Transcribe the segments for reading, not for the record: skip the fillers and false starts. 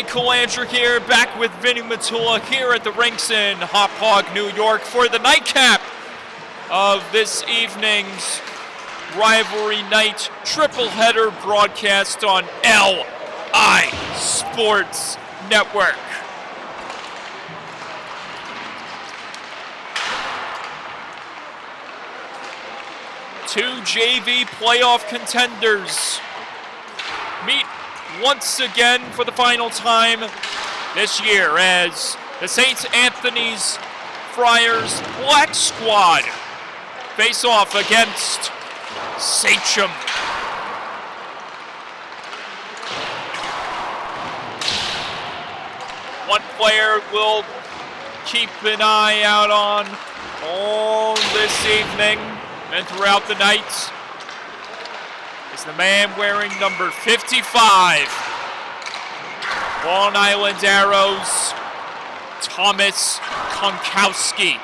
Michael Andrew here, back with Vinny Matula here at the rinks in Hauppauge, New York for the nightcap of this evening's rivalry night triple header broadcast on LI Sports Network. Two JV playoff contenders meet once again for the final time this year as the St. Anthony's Friars Black Squad face off against Sachem. One player we'll keep an eye out on all this evening and throughout the night is the man wearing number 55. Long Island Arrows, Thomas Konkowski,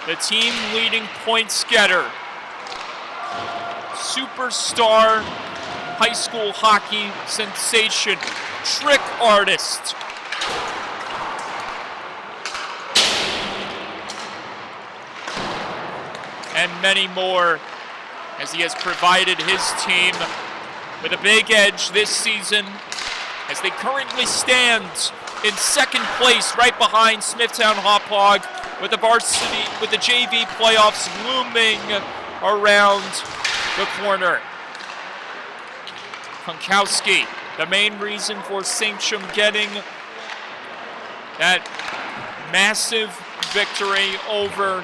the team leading points getter, superstar high school hockey sensation, trick artist, and many more, as he has provided his team with a big edge this season as they currently stand in second place right behind Smithtown Hauppauge with the JV playoffs looming around the corner. Konkowski, the main reason for Sachem getting that massive victory over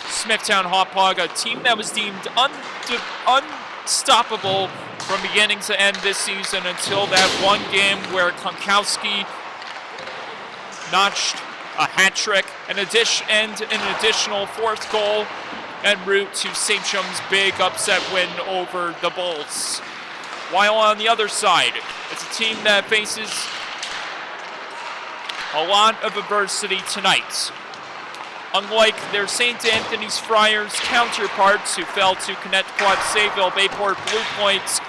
Smithtown Hauppauge, a team that was deemed unstoppable from beginning to end this season until that one game where Konkowski notched a hat trick and an additional fourth goal en route to Sachem's big upset win over the Bulls. While on the other side, it's a team that faces a lot of adversity tonight. Unlike their St. Anthony's Friars counterparts who fell to Connecticut Sayville Bayport Blue Points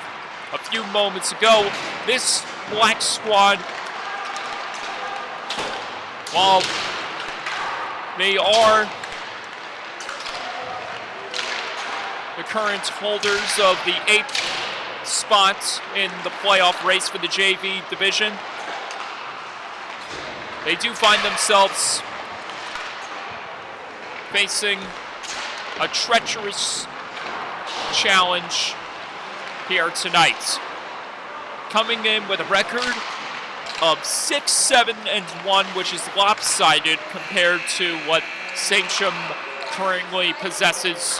a few moments ago, this Black Squad, while they are the current holders of the 8th spot in the playoff race for the JV division, they do find themselves facing a treacherous challenge here tonight. Coming in with a record of 6-7-1, which is lopsided compared to what Sachem currently possesses,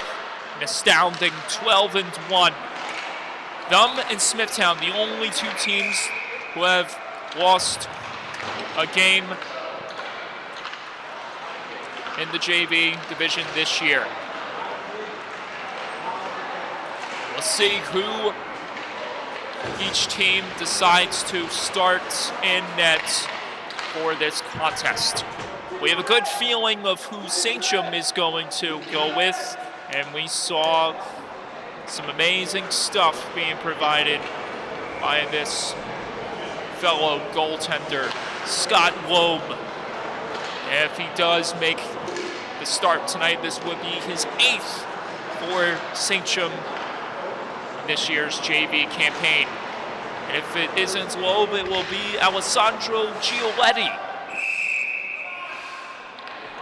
an astounding 12-1. Them and Smithtown, the only two teams who have lost a game in the JV division this year. We'll see who each team decides to start in net for this contest. We have a good feeling of who Sachem is going to go with, and we saw some amazing stuff being provided by this fellow goaltender, Scott Loeb. If he does make the start tonight, this would be his 8th for Sachem in this year's JV campaign. And if it isn't Loeb, it will be Alessandro Gioletti.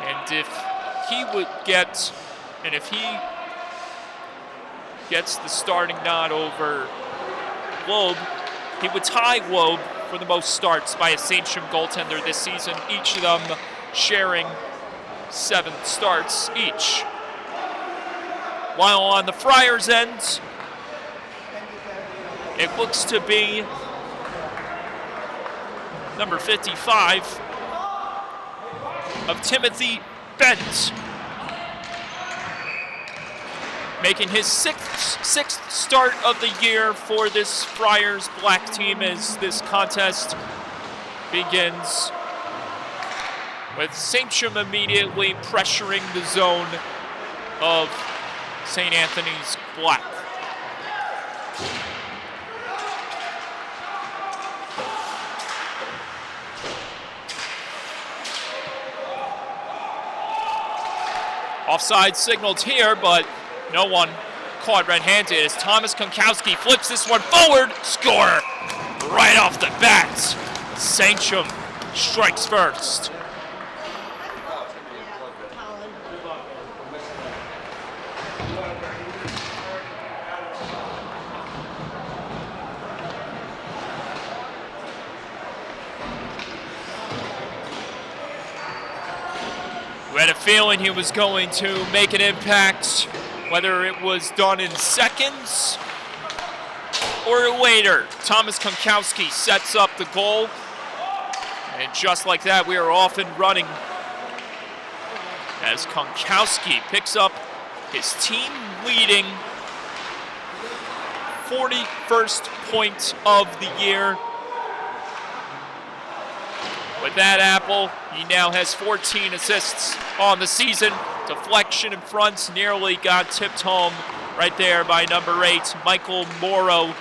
And if he gets the starting nod over Loeb, he would tie Loeb for the most starts by a Sachem goaltender this season, each of them sharing 7 starts each. While on the Friars' end, it looks to be number 55 of Timothy Bent, making his sixth start of the year for this Friars Black team as this contest begins, with Sachem immediately pressuring the zone of St. Anthony's Black. Offside signaled here, but no one caught red-handed as Thomas Konkowski flips this one forward. Score right off the bat. Sachem strikes first. We had a feeling he was going to make an impact, whether it was done in seconds or later. Thomas Konkowski sets up the goal, and just like that, we are off and running as Konkowski picks up his team-leading 41st point of the year. With that apple, he now has 14 assists on the season. Deflection in front, nearly got tipped home right there by number 8, Michael Morrow,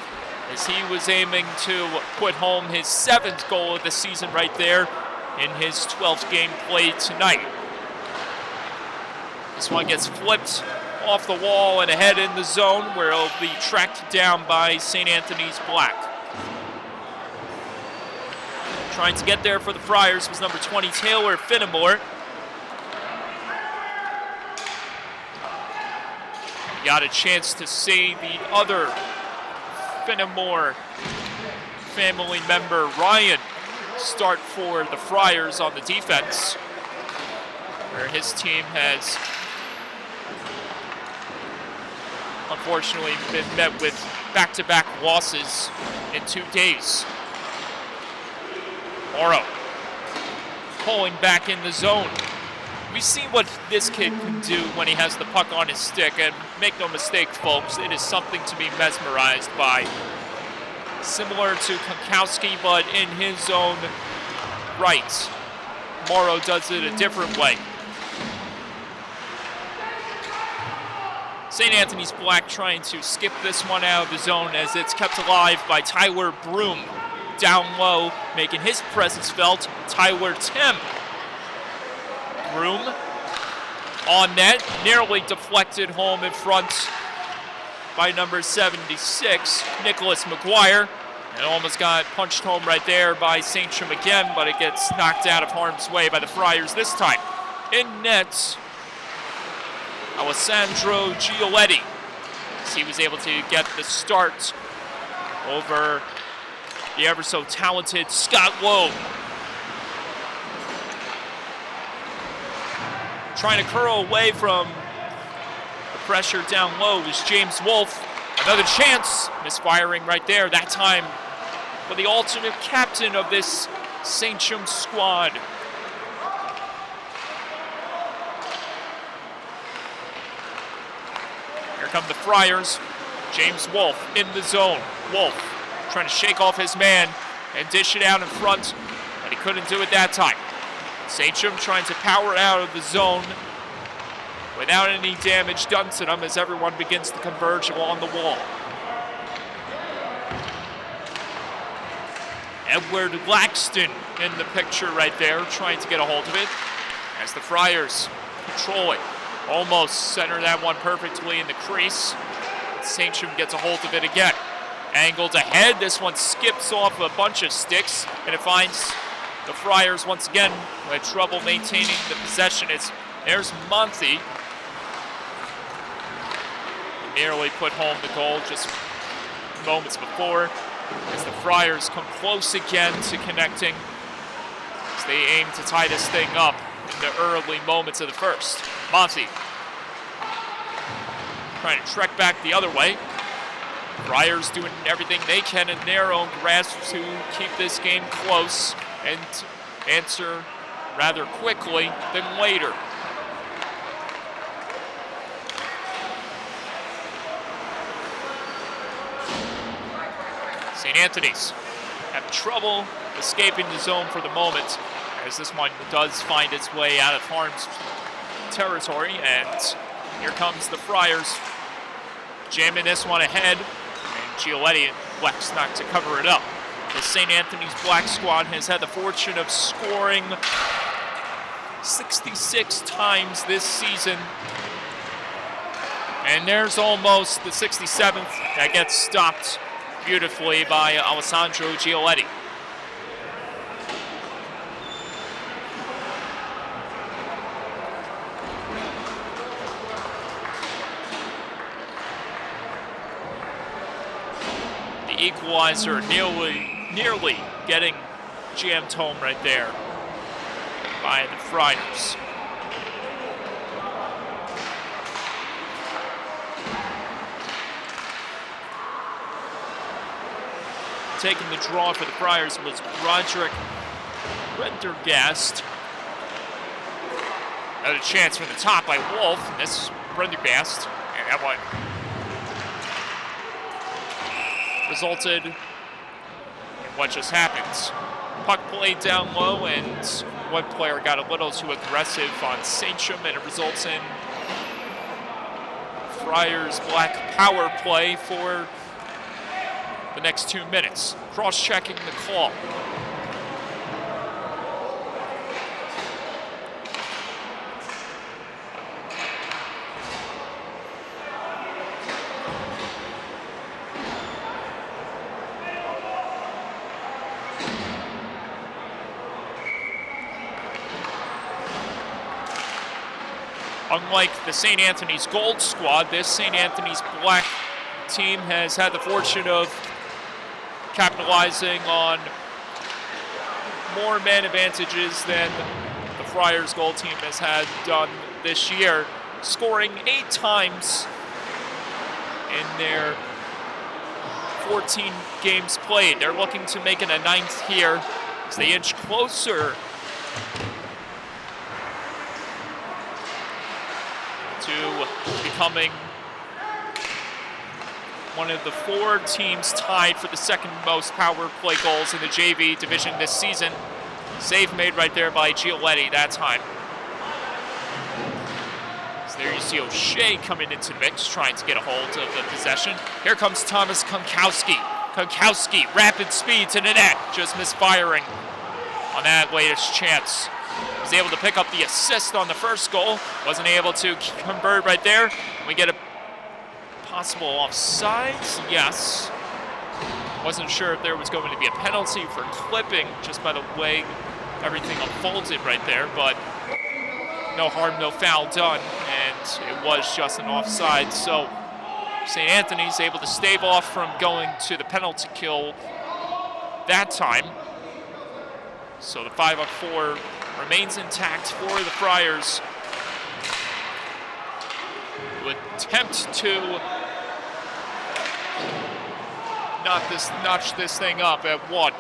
as he was aiming to put home his 7th goal of the season right there in his 12th game played tonight. This one gets flipped off the wall and ahead in the zone, where it'll be tracked down by St. Anthony's Black. Trying to get there for the Friars was number 20, Taylor Finnemore. We got a chance to see the other Finnemore family member, Ryan, start for the Friars on the defense, where his team has unfortunately been met with back-to-back losses in 2 days. Morrow pulling back in the zone. We see what this kid can do when he has the puck on his stick, and make no mistake, folks, it is something to be mesmerized by. Similar to Konkowski, but in his own right. Morrow does it a different way. St. Anthony's Black trying to skip this one out of the zone as it's kept alive by Tyler Broom. Down low, making his presence felt, Tyler Tim. Broom on net, nearly deflected home in front by number 76, Nicholas McGuire. And almost got punched home right there by Sachem again, but it gets knocked out of harm's way by the Friars this time. In net, Alessandro Gioletti, as he was able to get the start over the ever so talented Scott Lowe. Trying to curl away from the pressure down low is James Wolf. Another chance, misfiring right there, that time for the alternate captain of this Sachem squad. Here come the Friars. James Wolf in the zone. Wolf trying to shake off his man and dish it out in front, but he couldn't do it that time. Sachem trying to power out of the zone without any damage done to them as everyone begins to converge along the wall. Edward Laxton in the picture right there, trying to get a hold of it as the Friars control it. Almost center that one perfectly in the crease. Sachem gets a hold of it again. Angled ahead, this one skips off a bunch of sticks, and it finds the Friars once again with trouble maintaining the possession. There's Monty. Nearly put home the goal just moments before, as the Friars come close again to connecting as they aim to tie this thing up in the early moments of the first. Monty trying to trek back the other way. Friars doing everything they can in their own grasp to keep this game close and answer rather quickly than later. St. Anthony's have trouble escaping the zone for the moment, as this one does find its way out of harm's territory, and here comes the Friars jamming this one ahead, and Gioletti and Flex not to cover it up. The St. Anthony's Black squad has had the fortune of scoring 66 times this season. And there's almost the 67th that gets stopped beautifully by Alessandro Gioletti. The equalizer nearly getting jammed home right there by the Friars. Taking the draw for the Friars was Roderick Prendergast. Another chance from the top by Wolf. This is Prendergast. And that one resulted in what just happened. Puck played down low, and one player got a little too aggressive on Sachem, and it results in Friars black power play for the next 2 minutes. Cross-checking the call. Unlike the St. Anthony's Gold squad, this St. Anthony's Black team has had the fortune of capitalizing on more man advantages than the Friars Gold team has had done this year, scoring 8 times in their 14 games played. They're looking to make it a 9th here as they inch closer to becoming one of the 4 teams tied for the second most power play goals in the JV division this season. Save made right there by Gioletti that time. So there you see O'Shea coming into the mix, trying to get a hold of the possession. Here comes Thomas Konkowski. Konkowski, rapid speed to the net, just misfiring on that latest chance. Was able to pick up the assist on the first goal. Wasn't able to convert right there. We get a possible offsides, yes. Wasn't sure if there was going to be a penalty for clipping just by the way everything unfolded right there, but no harm, no foul done, and it was just an offside. So St. Anthony's able to stave off from going to the penalty kill that time. So the 5-on-4 remains intact for the Friars, who attempt to notch this thing up at 1.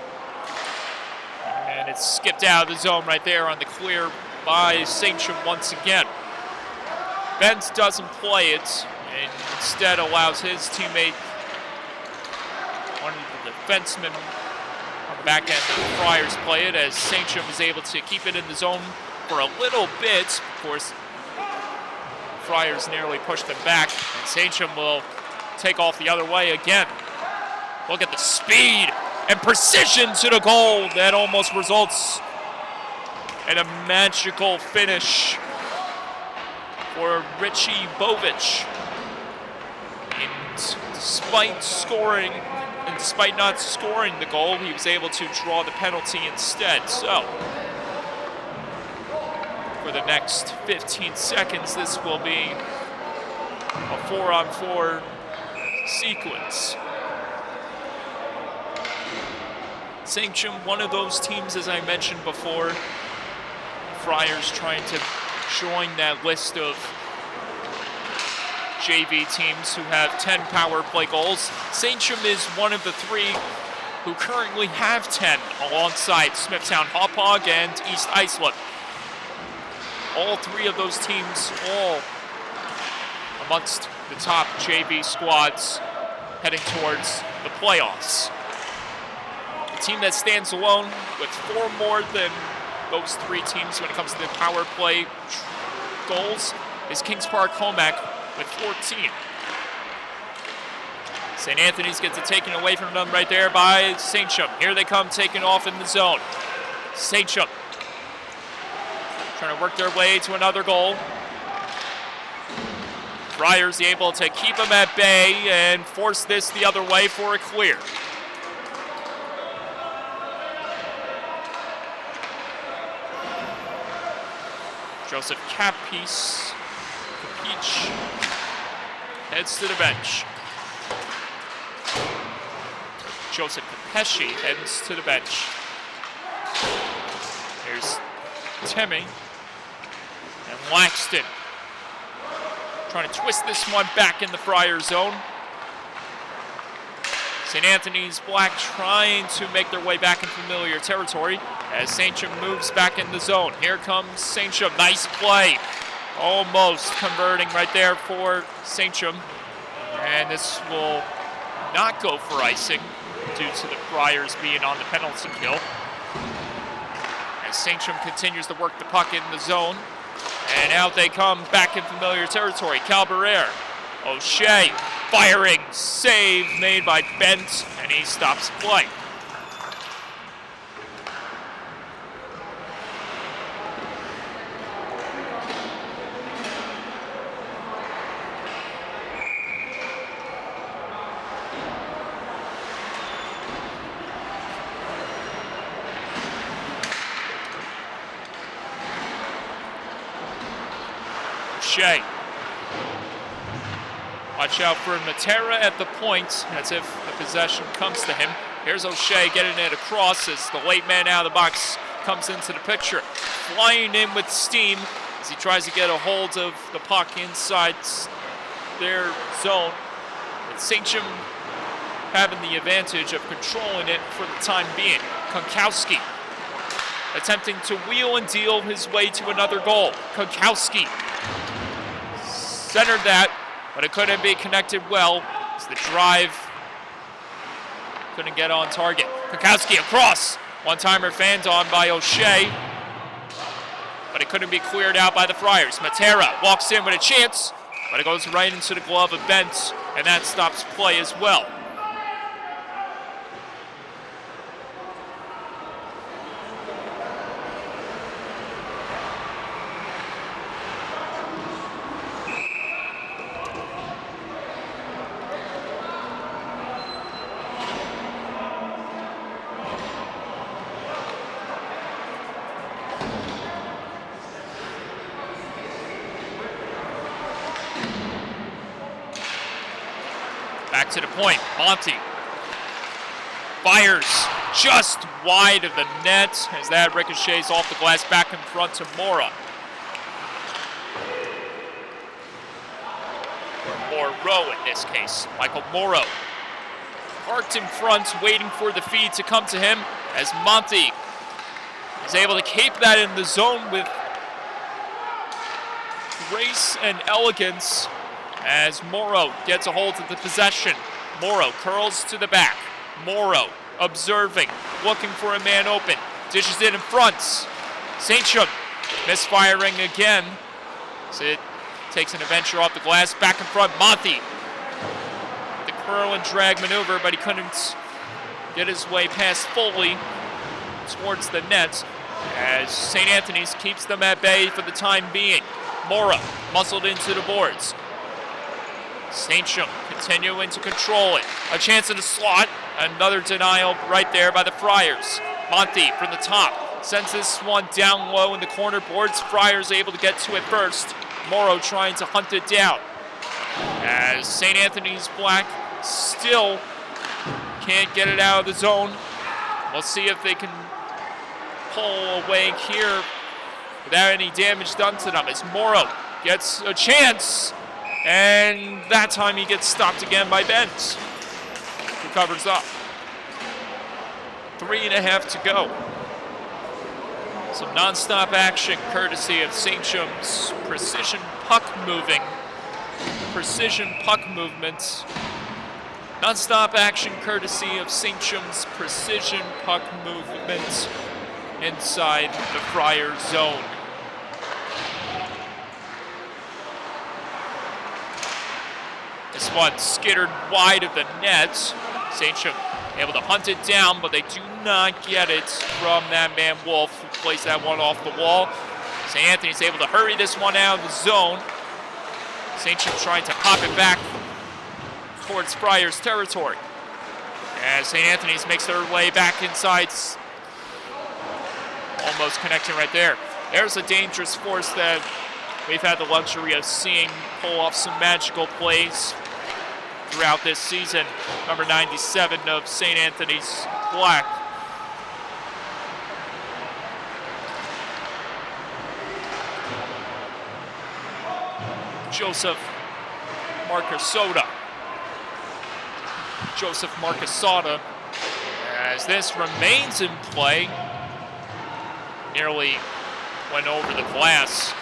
And it's skipped out of the zone right there on the clear by Sachem once again. Benz doesn't play it and instead allows his teammate, one of the defensemen on the back end of the Friars, play it, as Sachem is able to keep it in the zone for a little bit. Of course, Friars nearly pushed them back, and Sachem will take off the other way again. Look at the speed and precision to the goal that almost results in a magical finish for Richie Bovich. And despite not scoring the goal, he was able to draw the penalty instead. So, for the next 15 seconds, this will be a 4-on-4 sequence. Sachem, one of those teams, as I mentioned before, Friars trying to join that list of JV teams who have 10 power play goals. Sachem is one of the 3 who currently have 10, alongside Smithtown Hauppauge and East Islip. All 3 of those teams, all amongst the top JV squads heading towards the playoffs. The team that stands alone with 4 more than those 3 teams when it comes to the power play goals is Kings Park Comac with 14. St. Anthony's gets it taken away from them right there by Sachem. Here they come, taking off in the zone. Sachem trying to work their way to another goal. Friars able to keep them at bay and force this the other way for a clear. Joseph Capich heads to the bench. Joseph Capesci heads to the bench. Here's Timmy and Laxton trying to twist this one back in the Friar zone. St. Anthony's Black trying to make their way back in familiar territory as Sachem moves back in the zone. Here comes Sachem. Nice play. Almost converting right there for Sachem. And this will not go for icing due to the Friars being on the penalty kill. As Sachem continues to work the puck in the zone. And out they come back in familiar territory. Calbarere. O'Shea firing. Save made by Bent, and he stops play. O'Shea. Watch out for Matera at the point, as if the possession comes to him. Here's O'Shea getting it across as the late man out of the box comes into the picture. Flying in with steam as he tries to get a hold of the puck inside their zone. With Sachem having the advantage of controlling it for the time being. Konkowski attempting to wheel and deal his way to another goal. Konkowski centered that, but it couldn't be connected well as the drive couldn't get on target. Konkowski across. One-timer fanned on by O'Shea, but it couldn't be cleared out by the Friars. Matera walks in with a chance, but it goes right into the glove of Bent, and that stops play as well. Back to the point, Monty fires just wide of the net as that ricochets off the glass back in front to Mora. Or Morrow in this case, Michael Morrow. Parked in front, waiting for the feed to come to him as Monty is able to keep that in the zone with grace and elegance. As Morrow gets a hold of the possession. Morrow curls to the back. Morrow observing, looking for a man open. Dishes it in front. Sachem misfiring again. So it takes an adventure off the glass. Back in front, Monty. The curl and drag maneuver, but he couldn't get his way past fully towards the net as St. Anthony's keeps them at bay for the time being. Morrow muscled into the boards. Sachem continuing to control it. A chance in the slot. Another denial right there by the Friars. Monty from the top sends this one down low in the corner boards. Friars able to get to it first. Morrow trying to hunt it down. As St. Anthony's Black still can't get it out of the zone. We'll see if they can pull away here without any damage done to them. As Morrow gets a chance. And that time he gets stopped again by Bent, who covers up. 3.5 to go. Some non-stop action courtesy of Sachem's precision puck movements. Non-stop action courtesy of Sachem's precision puck movements inside the Friar zone. This one skittered wide of the net. Sachem able to hunt it down, but they do not get it from that man Wolf, who plays that one off the wall. St. Anthony's able to hurry this one out of the zone. Sachem trying to pop it back towards Friars territory. As St. Anthony's makes their way back inside. Almost connecting right there. There's a dangerous force that we've had the luxury of seeing pull off some magical plays throughout this season. Number 97 of St. Anthony's Black. Joseph Marcusota, as this remains in play. Nearly went over the glass.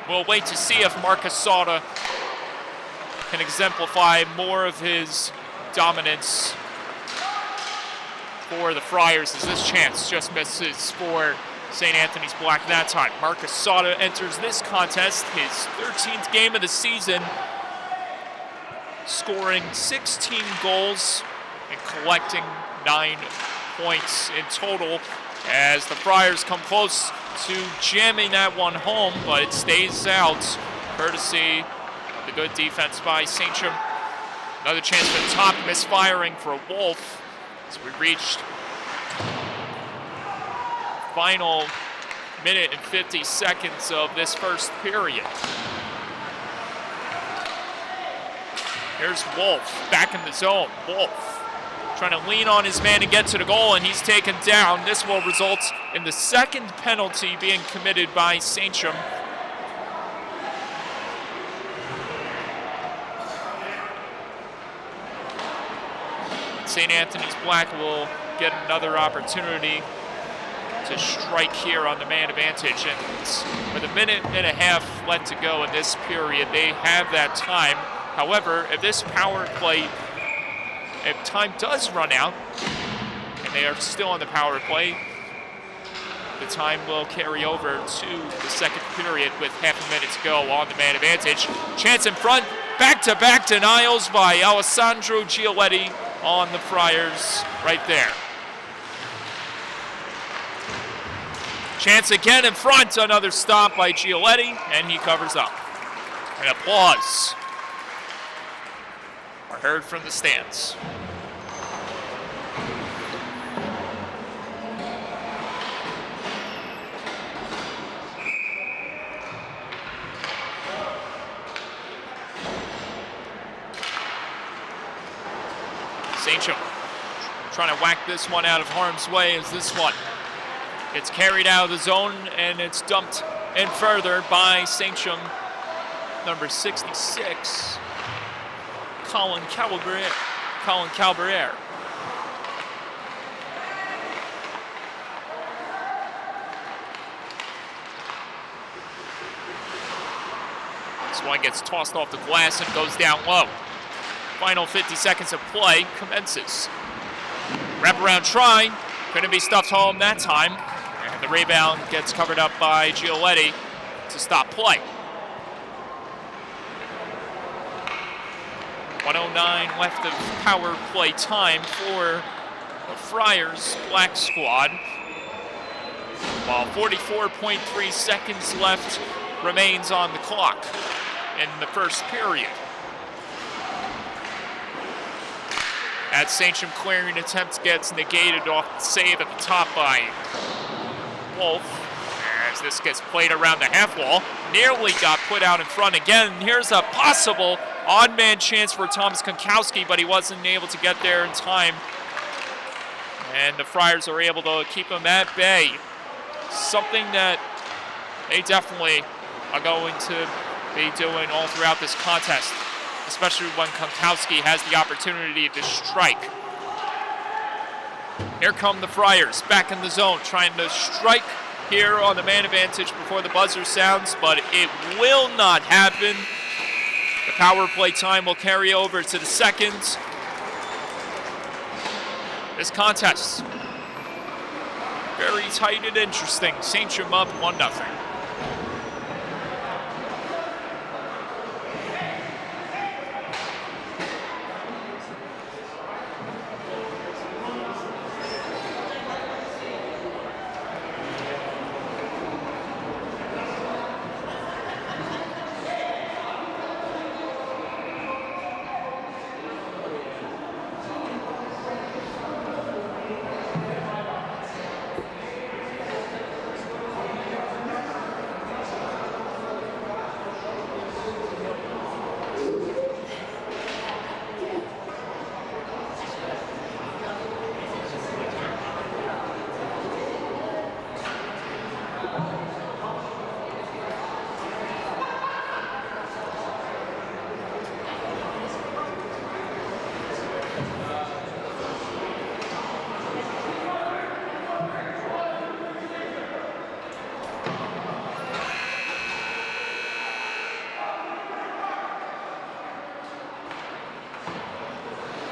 We'll wait to see if Marcusota can exemplify more of his dominance for the Friars, as this chance just misses for St. Anthony's Black that time. Marcusota enters this contest, his 13th game of the season, scoring 16 goals and collecting 9 points in total, as the Friars come close to jamming that one home, but it stays out, courtesy of the good defense by Sachem. Another chance for the top, misfiring for Wolf, as we reached final minute and 50 seconds of this first period. Here's Wolf back in the zone. Wolf trying to lean on his man to get to the goal, and he's taken down. This will result in the second penalty being committed by Sachem. St. Anthony's Black will get another opportunity to strike here on the man advantage, and with a minute and a half left to go in this period, they have that time. However, if this power play, if time does run out, and they are still on the power play, the time will carry over to the second period with half a minute to go on the man advantage. Chance in front, back-to-back denials by Alessandro Gioletti on the Friars right there. Chance again in front, another stop by Gioletti, and he covers up. And applause are heard from the stands. Sachem trying to whack this one out of harm's way as this one gets carried out of the zone, and it's dumped in further by Sachem, number 66, Colin Calbert. This one gets tossed off the glass and goes down low. Final 50 seconds of play commences. Wraparound try, couldn't be stuffed home that time. And the rebound gets covered up by Gioletti to stop play. 1:09 left of power play time for the Friars Black squad, while 44.3 seconds left remains on the clock in the first period. At Sachem, clearing attempt gets negated off the save at the top by Wolf. As this gets played around the half wall, nearly got put out in front again. Here's a possible odd man chance for Thomas Konkowski, but he wasn't able to get there in time. And the Friars are able to keep him at bay. Something that they definitely are going to be doing all throughout this contest, especially when Konkowski has the opportunity to strike. Here come the Friars back in the zone, trying to strike here on the man advantage before the buzzer sounds, but it will not happen. The power play time will carry over to the second. This contest, very tight and interesting. Sachem up 1-0.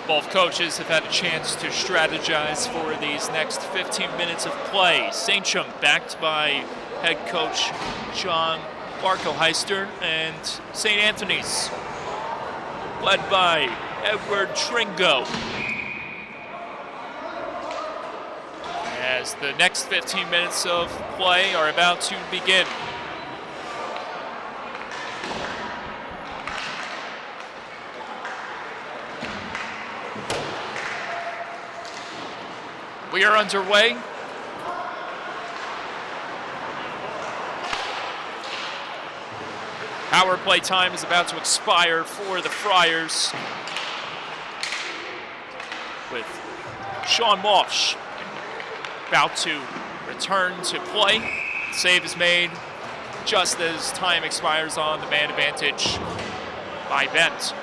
Both coaches have had a chance to strategize for these next 15 minutes of play. Sachem backed by head coach John Barkowheister, and St. Anthony's led by Edward Tringo. As the next 15 minutes of play are about to begin. We are underway. Power play time is about to expire for the Friars, with Sean Walsh about to return to play. Save is made just as time expires on the man advantage by Bent.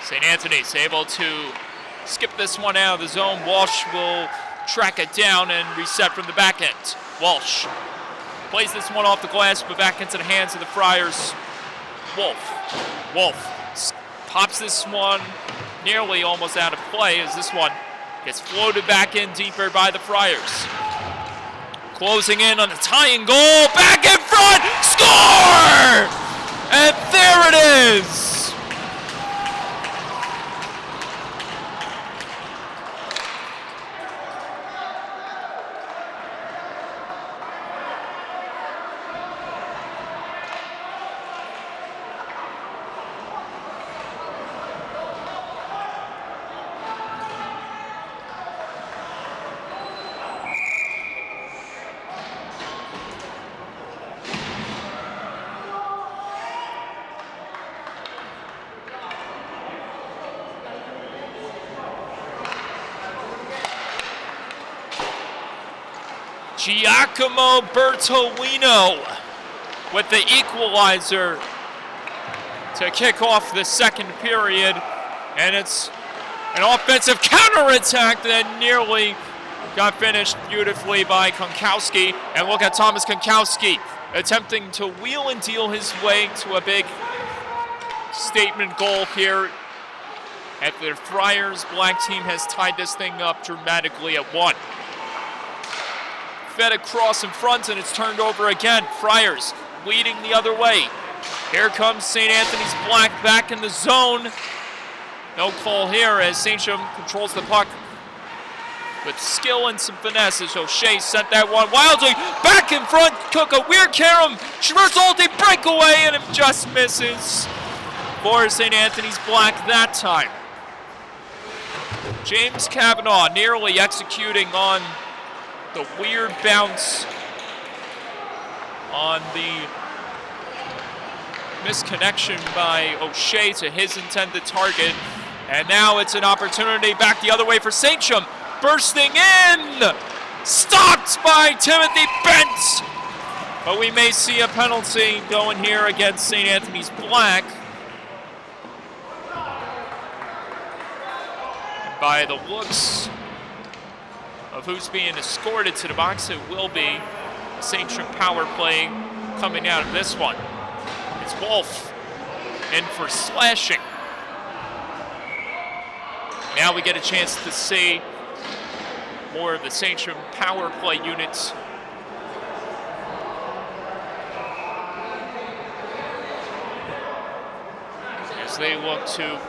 St. Anthony's able to skip this one out of the zone. Walsh will track it down and reset from the back end. Walsh plays this one off the glass, but back into the hands of the Friars. Wolf pops this one nearly almost out of play as this one gets floated back in deeper by the Friars. Closing in on the tying goal, back in front, score! And there it is! Giacomo Bertolino with the equalizer to kick off the second period. And it's an offensive counterattack that nearly got finished beautifully by Konkowski. And look at Thomas Konkowski attempting to wheel and deal his way to a big statement goal here. And the Friars black team has tied this thing up dramatically at 1. Fed across in front, and it's turned over again. Friars leading the other way. Here comes St. Anthony's black back in the zone. No call here as Sachem controls the puck with skill and some finesse as O'Shea sent that one wildly back in front. Took a weird carom, Schmerz-Olde breakaway, and it just misses for St. Anthony's black that time. James Kavanaugh nearly executing on the weird bounce on the misconnection by O'Shea to his intended target. And now it's an opportunity back the other way for Sachem. Bursting in! Stopped by Timothy Bent! But we may see a penalty going here against St. Anthony's black. And by the looks of who's being escorted to the box, it will be Sachem power play coming out of this one. It's Wolf in for slashing. Now we get a chance to see more of the Sachem power play units. As they look to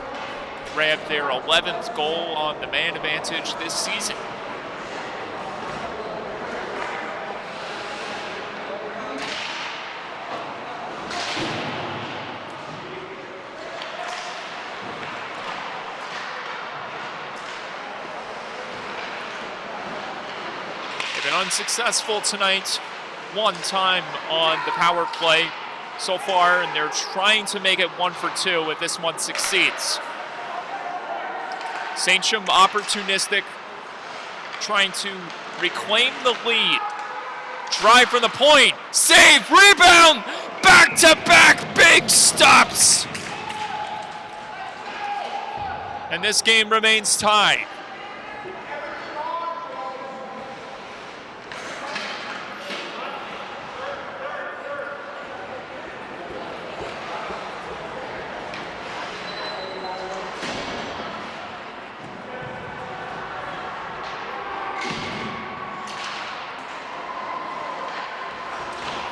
grab their 11th goal on the man advantage this season. Unsuccessful tonight, one time on the power play so far, and they're trying to make it 1 for 2 if this one succeeds. Sachem opportunistic, trying to reclaim the lead Drive from the point. Save. Rebound. Back-to-back big stops. And this game remains tied.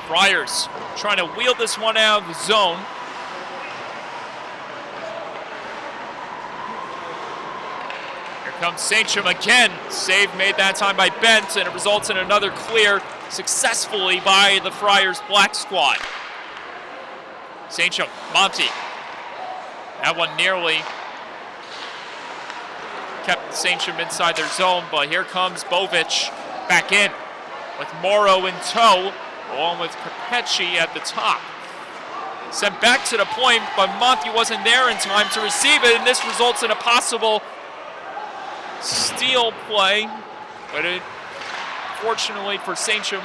Friars trying to wheel this one out of the zone. Here comes Sachem again. Save made that time by Bent, and it results in another clear successfully by the Friars Black squad. Sachem, Monty. That one nearly kept Sachem inside their zone, but here comes Bovic back in with Morrow in tow, along with Capecci at the top. Sent back to the point, but Monty wasn't there in time to receive it, and this results in a possible steal play, but it, fortunately for Sachem,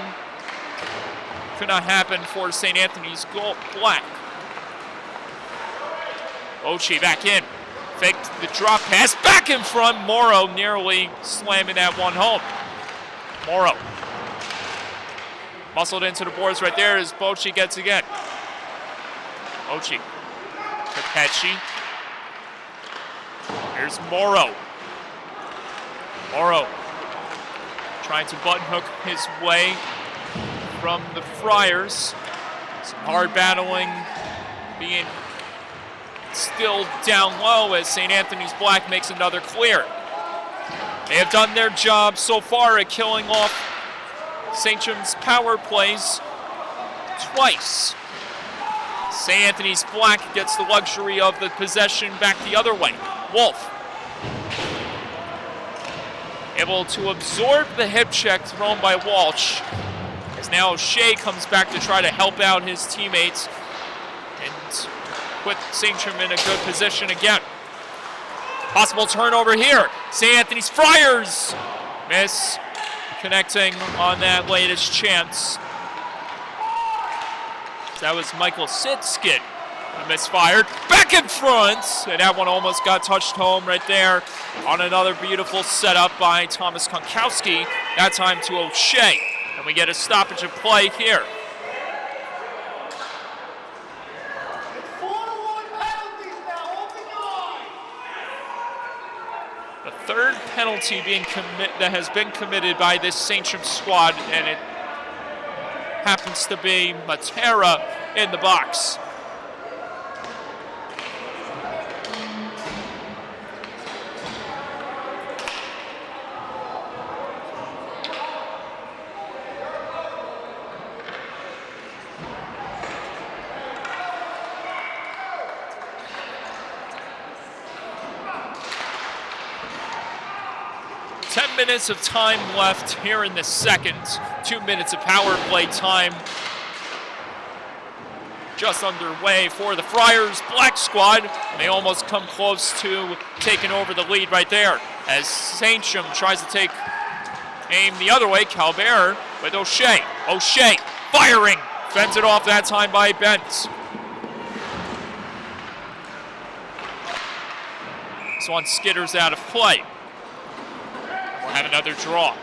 could not happen for St. Anthony's goal Black. Ochi back in, faked the drop pass, back in front, Morrow nearly slamming that one home. Morrow. Muscled into the boards right there as Bochy gets again. Bochy. Capecci. Here's Morrow. Morrow trying to button hook his way from the Friars. Some hard battling being still down low as St. Anthony's Black makes another clear. They have done their job so far at killing off Sachem's power plays twice. St. Anthony's Black gets the luxury of the possession back the other way. Wolf able to absorb the hip check thrown by Walsh, as now Shea comes back to try to help out his teammates and put Sachem in a good position again. Possible turnover here. St. Anthony's Friars miss connecting on that latest chance. That was Michael Sitskin. A misfired. Back in front! And that one almost got touched home right there on another beautiful setup by Thomas Konkowski. That time to O'Shea. And we get a stoppage of play here. The third penalty that has been committed by this Sachem squad, and it happens to be Matera in the box. Minutes of time left here in the second. 2 minutes of power play time just underway for the Friars Black squad. They almost come close to taking over the lead right there as Sachem tries to take aim the other way. Calbert with O'Shea. O'Shea firing. Fends it off that time by Bent. This one skitters out of play. We'll have another draw.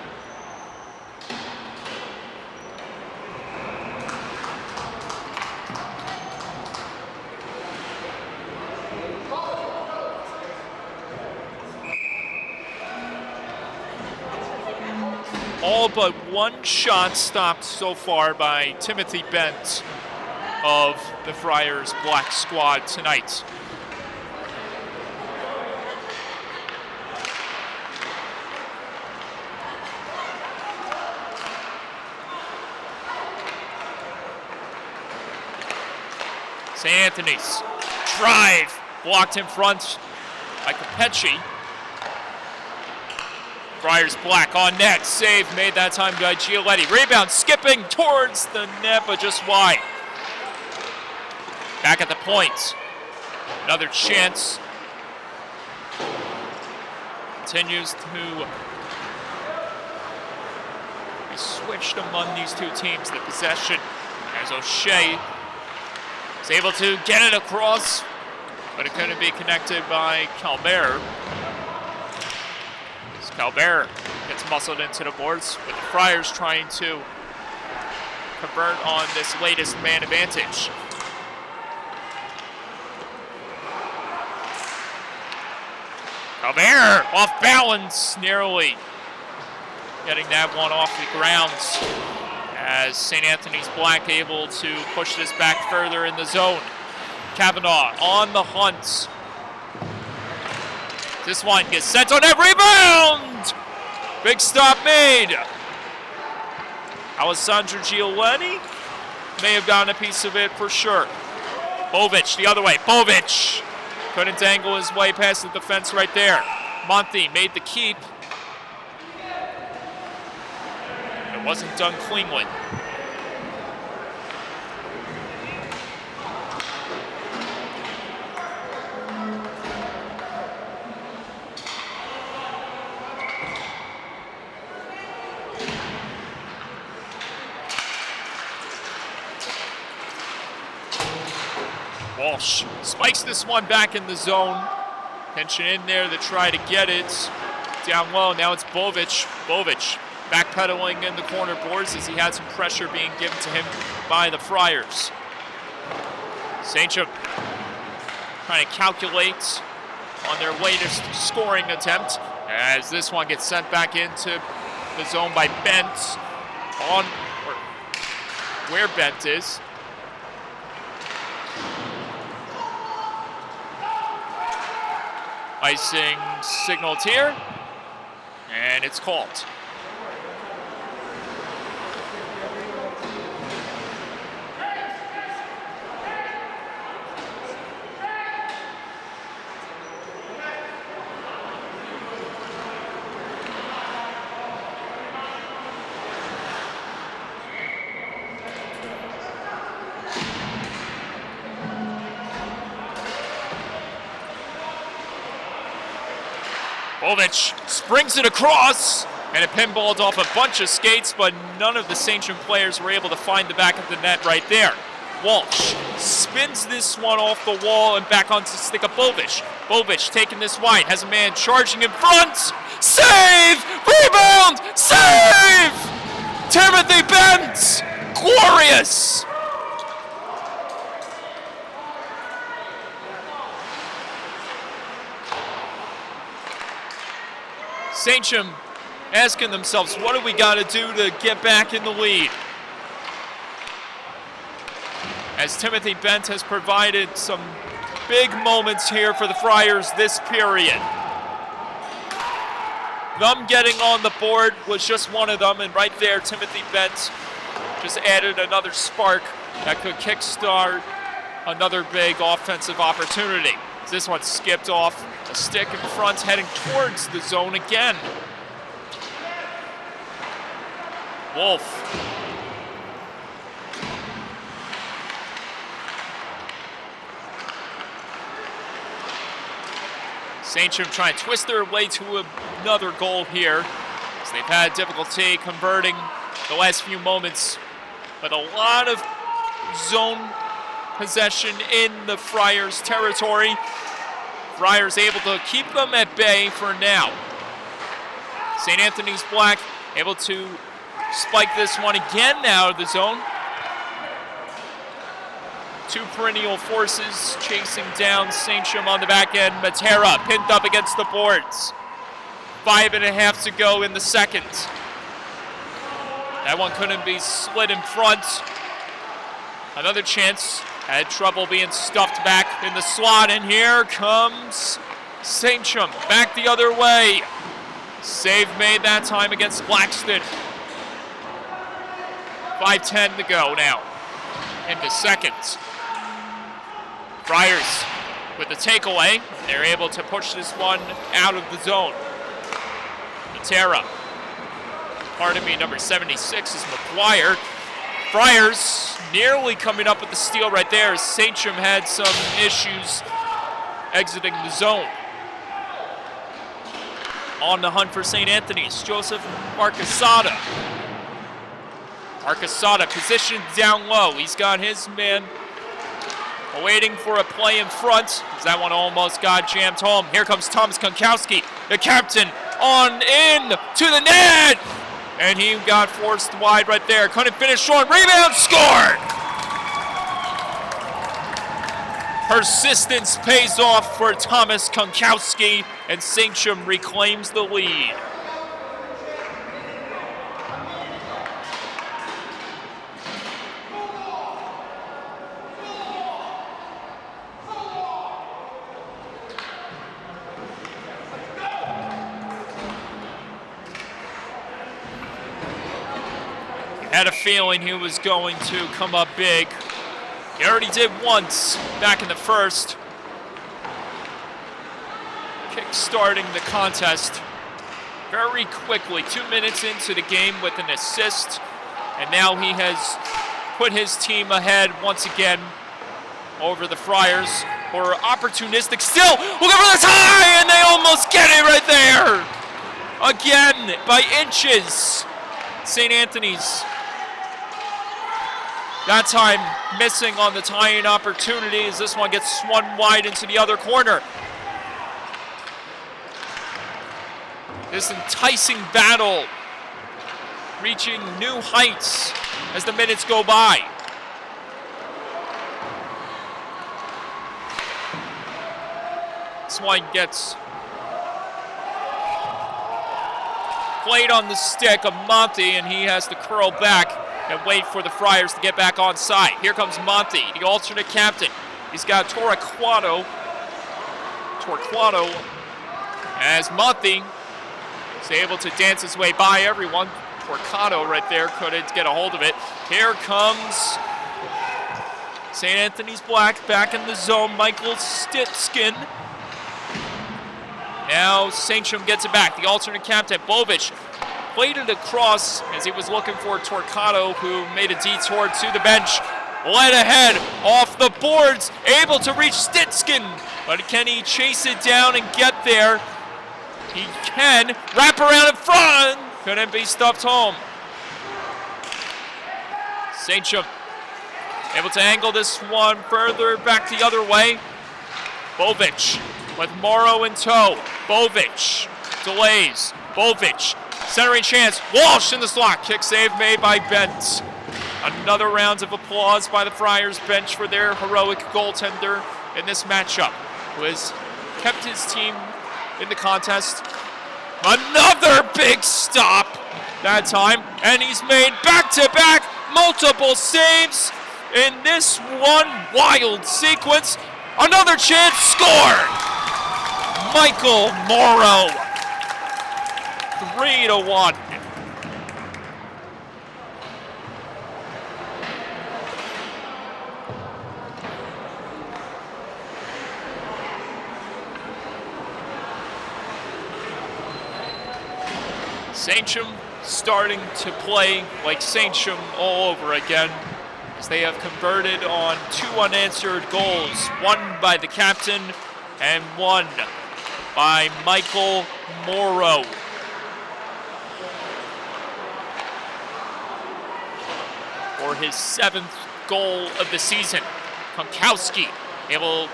All but one shot stopped so far by Timothy Bent of the Friars Black squad tonight. St. Anthony's drive blocked in front by Capecci. Friars Black on net, save made that time by Gialetti. Rebound skipping towards the net, but just wide. Back at the point. Another chance. Continues to be switched among these two teams. The possession as O'Shea is able to get it across, but it couldn't be connected by Calbert. As Calbert gets muscled into the boards, with the Friars trying to convert on this latest man advantage. Calbert off balance, nearly getting that one off the ground, as St. Anthony's Black able to push this back further in the zone. Kavanaugh on the hunt. This one gets sent on that rebound! Big stop made. Alessandro Gioleni may have gotten a piece of it for sure. Bovic the other way. Bovic couldn't dangle his way past the defense right there. Monty made the keep. It wasn't done cleanly. Walsh spikes this one back in the zone. Tension in there to try to get it down low. Now it's Bovic. Bovic backpedaling in the corner boards as he had some pressure being given to him by the Friars. Sachem trying to calculate on their latest scoring attempt as this one gets sent back into the zone by Bent on where Bent is. Icing signaled here, and it's called. Bovic springs it across, and it pinballed off a bunch of skates, but none of the Sachem players were able to find the back of the net right there. Walsh spins this one off the wall and back onto the stick of Bovic. Bovic taking this wide, has a man charging in front. Save! Rebound! Save! Timothy Bent! Glorious! Sachem asking themselves, what do we got to do to get back in the lead? As Timothy Bent has provided some big moments here for the Friars this period. Them getting on the board was just one of them, and right there, Timothy Bent just added another spark that could kickstart another big offensive opportunity. This one skipped off a stick in front, heading towards the zone again. Wolf. Sachem trying to twist their way to another goal here, as they've had difficulty converting the last few moments, but a lot of zone possession in the Friars' territory. Friars able to keep them at bay for now. St. Anthony's Black able to spike this one again out of the zone. Two perennial forces chasing down Sachem on the back end. Matera pinned up against the boards. 5.5 to go in the second. That one couldn't be slid in front. Another chance. Had trouble being stuffed back in the slot, and here comes Sachem back the other way. Save made that time against Blackston. 5:10 to go now in the second. Friars with the takeaway. They're able to push this one out of the zone. Matera. Pardon me, number 76 is McGuire. Friars nearly coming up with the steal right there, as Sachem had some issues exiting the zone. On the hunt for St. Anthony's, Joseph Marcasada. Arcasada positioned down low. He's got his man waiting for a play in front, as that one almost got jammed home. Here comes Thomas Konkowski, the captain, on in to the net! And he got forced wide right there. Couldn't finish short. Rebound, scored! Persistence pays off for Thomas Konkowski, and Sachem reclaims the lead. Had a feeling he was going to come up big. He already did once back in the first. Kick-starting the contest very quickly. 2 minutes into the game with an assist. And now he has put his team ahead once again over the Friars, who are opportunistic still. Looking for the tie, and they almost get it right there. Again, by inches. St. Anthony's. That time missing on the tying opportunity as this one gets swung wide into the other corner. This enticing battle reaching new heights as the minutes go by. This one gets played on the stick of Monty, and he has to curl back and wait for the Friars to get back on side. Here comes Monty, the alternate captain. He's got Torquato as Monty is able to dance his way by everyone. Torquato right there couldn't get a hold of it. Here comes St. Anthony's Black back in the zone. Michael Stitskin. Now Sachem gets it back. The alternate captain, Bovic, played it across as he was looking for Torquato, who made a detour to the bench. Led ahead off the boards, able to reach Stitskin. But can he chase it down and get there? He can. Wrap around in front. Couldn't be stuffed home. Sachem able to angle this one further back the other way. Bovic with Morrow in tow. Bovic delays. Bovic, centering chance. Walsh in the slot. Kick save made by Bent. Another round of applause by the Friars bench for their heroic goaltender in this matchup, who has kept his team in the contest. Another big stop that time, and he's made back-to-back multiple saves in this one wild sequence. Another chance, scored! Michael Morrow, 3-1. Sachem starting to play like Sachem all over again, as they have converted on 2 unanswered goals, one by the captain and one by Michael Morrow. For his 7th goal of the season, Konkowski able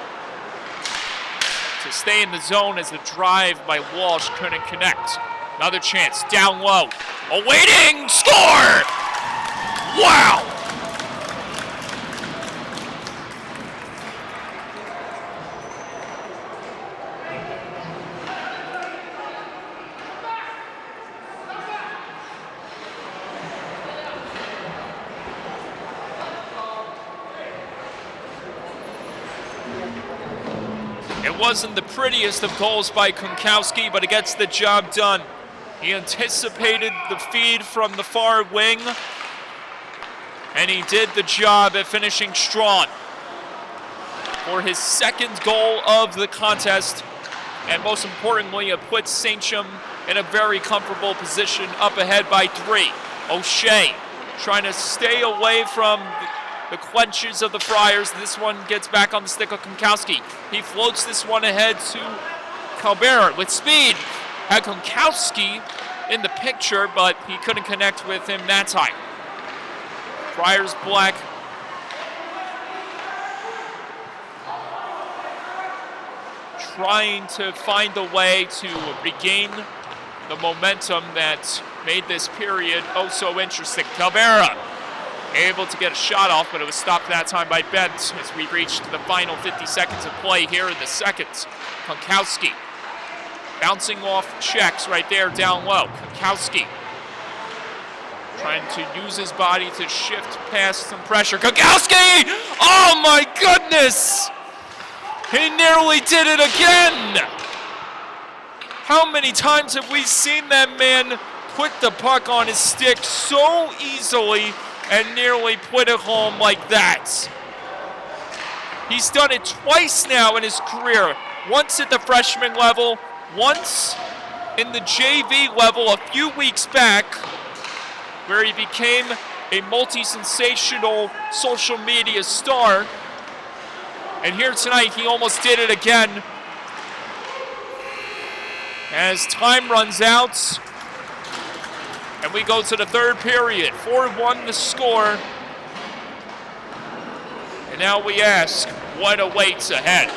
to stay in the zone as the drive by Walsh couldn't connect. Another chance, down low, awaiting, score! Wow! It wasn't the prettiest of goals by Konkowski, but it gets the job done. He anticipated the feed from the far wing, and he did the job at finishing strong for his 2nd goal of the contest, and most importantly, it puts Sachem in a very comfortable position up ahead by 3. O'Shea trying to stay away from the clenches of the Friars. This one gets back on the stick of Konkowski. He floats this one ahead to Calbert with speed. Had Konkowski in the picture, but he couldn't connect with him that time. Friars Black trying to find a way to regain the momentum that made this period oh so interesting. Calvera able to get a shot off, but it was stopped that time by Bent as we reached the final 50 seconds of play here in the second. Konkowski bouncing off checks right there down low. Konkowski trying to use his body to shift past some pressure. Konkowski! Oh my goodness! He nearly did it again! How many times have we seen that man put the puck on his stick so easily and nearly put it home like that? He's done it twice now in his career. Once at the freshman level, once in the JV level a few weeks back, where he became a multi-sensational social media star. And here tonight, he almost did it again. As time runs out, and we go to the third period, 4-1 the score. And now we ask, what awaits ahead?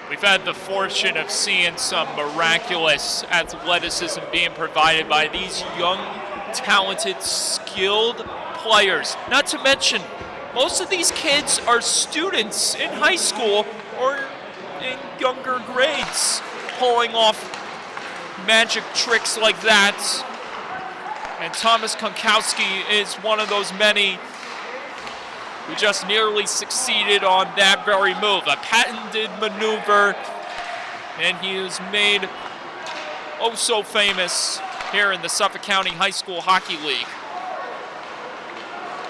We've had the fortune of seeing some miraculous athleticism being provided by these young, talented, skilled players. Not to mention, most of these kids are students in high school or in younger grades, pulling off magic tricks like that. And Thomas Konkowski is one of those many who just nearly succeeded on that very move. A patented maneuver, and he is made oh so famous here in the Suffolk County High School Hockey League.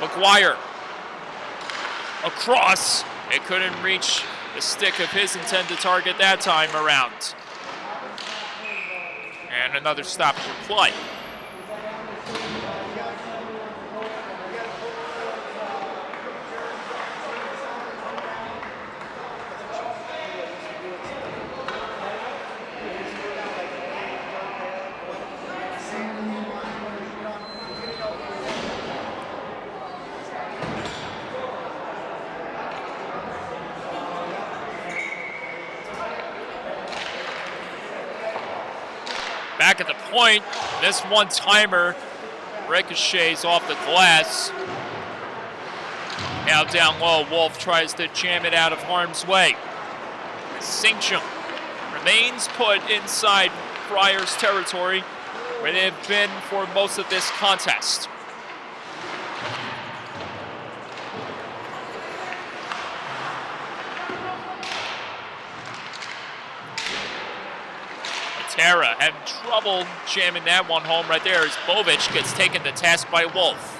McGuire across. It couldn't reach the stick of his intended target that time around. And another stoppage of play. Back at the point, this one-timer ricochets off the glass. Now down low, Wolf tries to jam it out of harm's way. Sachem remains put inside Friars territory, where they've been for most of this contest. Tara having trouble jamming that one home right there as Bovic gets taken to task by Wolf.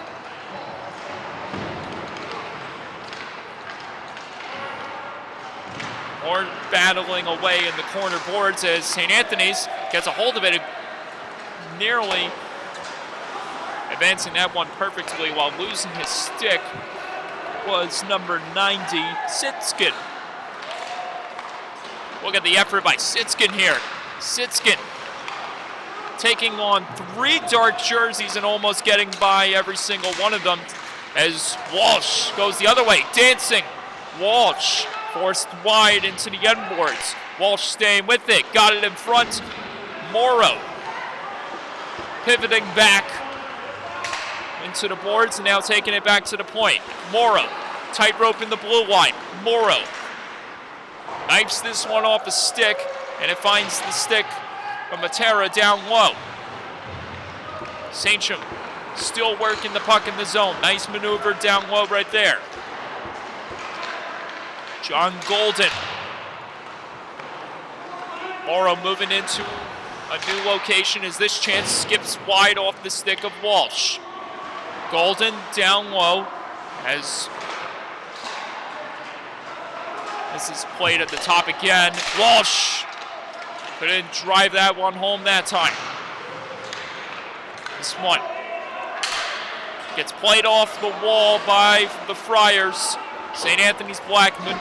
More battling away in the corner boards as St. Anthony's gets a hold of it and nearly Advancing that one perfectly while losing his stick was number 90, Sitskin. Look at the effort by Sitskin here. Sitskin taking on 3 dark jerseys and almost getting by every single one of them as Walsh goes the other way, dancing. Walsh forced wide into the end boards. Walsh staying with it, got it in front. Morrow pivoting back into the boards and now taking it back to the point. Morrow, tightrope in the blue line. Morrow knifes this one off the stick, and it finds the stick of Matera down low. Sachem still working the puck in the zone. Nice maneuver down low right there. John Golden. Morrow moving into a new location as this chance skips wide off the stick of Walsh. Golden down low as this is played at the top again. Walsh couldn't drive that one home that time. This one gets played off the wall by the Friars. St. Anthony's Blackman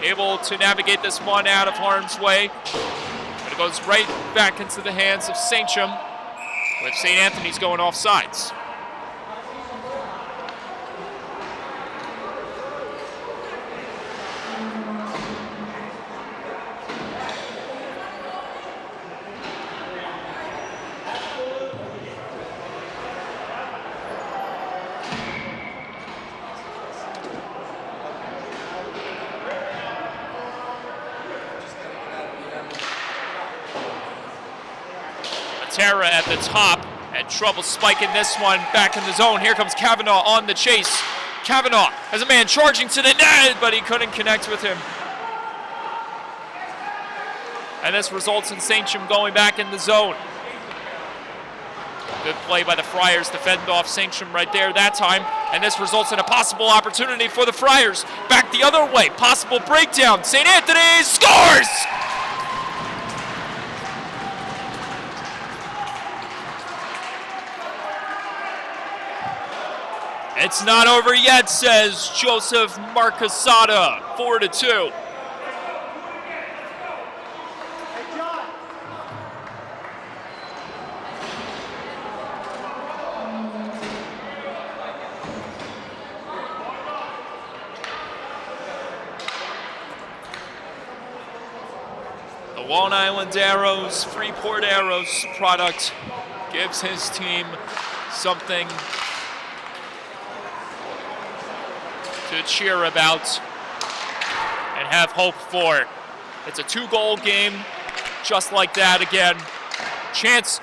able to navigate this one out of harm's way. But it goes right back into the hands of Sachem, with St. Anthony's going off sides. Matera at the top, had trouble spiking this one back in the zone. Here comes Kavanaugh on the chase. Kavanaugh has a man charging to the net, but he couldn't connect with him. And this results in Sachem going back in the zone. Good play by the Friars to fend off Sachem right there that time. And this results in a possible opportunity for the Friars. Back the other way, possible breakdown. St. Anthony scores! It's not over yet, says Joseph Marcasada, 4-2. The Long Island Arrows, Freeport Arrows product gives his team something to cheer about and have hope for. It's a 2-goal game, just like that again. Chance,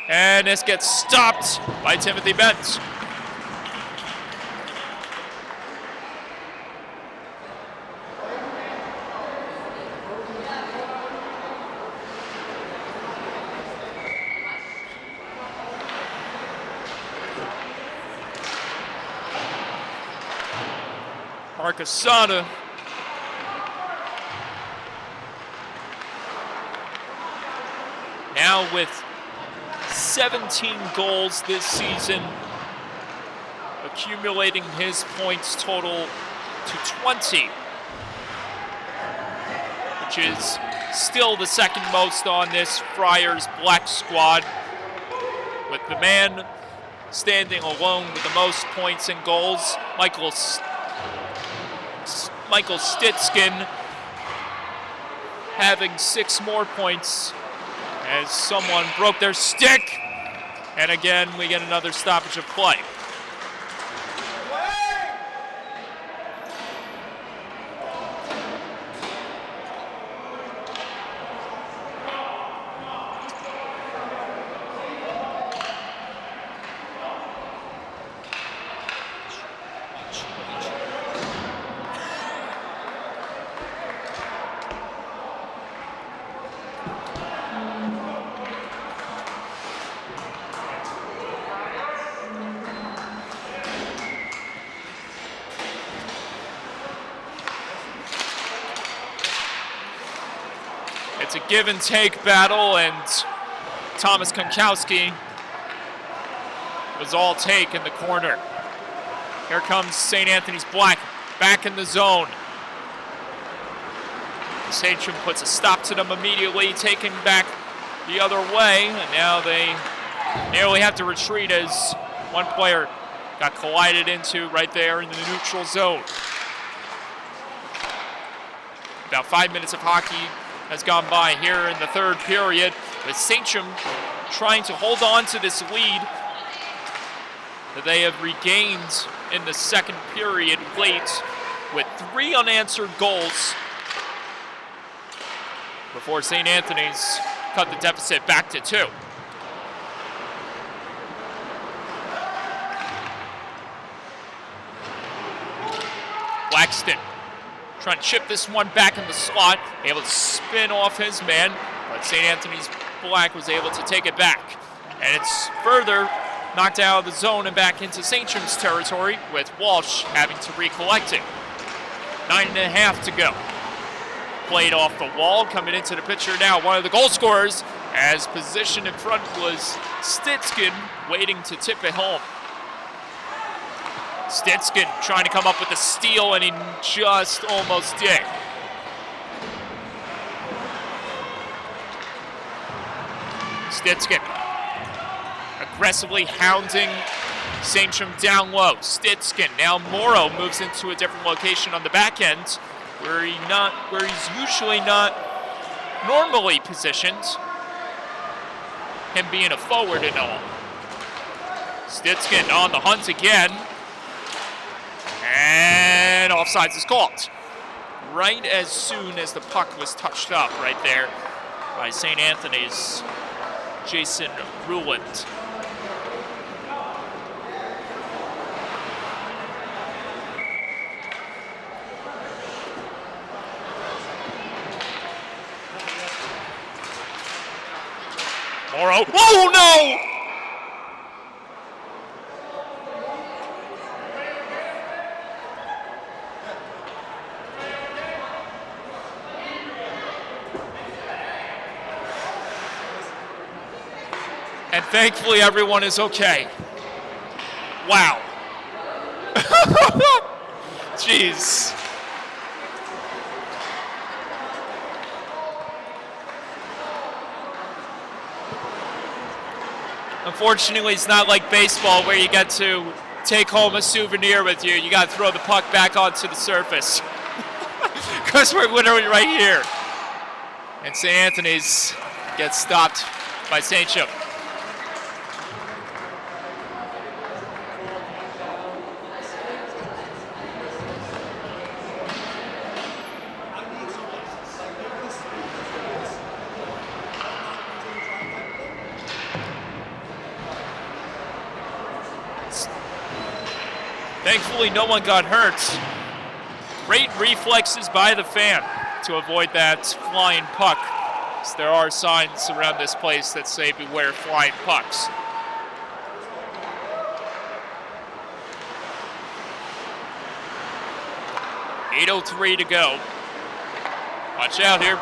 and this gets stopped by Timothy Bent. Marcasada now with 17 goals this season, accumulating his points total to 20, which is still the second most on this Friars Black squad, with the man standing alone with the most points and goals, Michael Stitskin, having 6 more points as someone broke their stick. And again, we get another stoppage of play. It's a give and take battle, and Thomas Konkowski was all take in the corner. Here comes St. Anthony's Black, back in the zone. Sachem puts a stop to them immediately, taking back the other way, and now they nearly have to retreat as one player got collided into right there in the neutral zone. About 5 minutes of hockey has gone by here in the third period, with Sachem trying to hold on to this lead that they have regained in the second period late with 3 unanswered goals before St. Anthony's cut the deficit back to 2. Blackston trying to chip this one back in the slot, able to spin off his man, but St. Anthony's Black was able to take it back. And it's further knocked out of the zone and back into Sachem's territory, with Walsh having to recollect it. 9.5 to go. Played off the wall, coming into the picture now, one of the goal scorers, as position in front was Stitskin, waiting to tip it home. Stitskin trying to come up with a steal, and he just almost did. Stitskin aggressively hounding Sachem down low. Stitskin, now Morrow moves into a different location on the back end, where he's usually not normally positioned, him being a forward and all. Stitskin on the hunt again, and offsides is called. Right as soon as the puck was touched up right there by St. Anthony's Jason Ruland. Morrow, oh no! And thankfully everyone is okay. Wow. Jeez. Unfortunately, it's not like baseball where you get to take home a souvenir with you. You got to throw the puck back onto the surface. Because we're literally right here. And St. Anthony's gets stopped by Sachem. Thankfully, no one got hurt. Great reflexes by the fan to avoid that flying puck. So there are signs around this place that say beware flying pucks. .803 to go. Watch out here.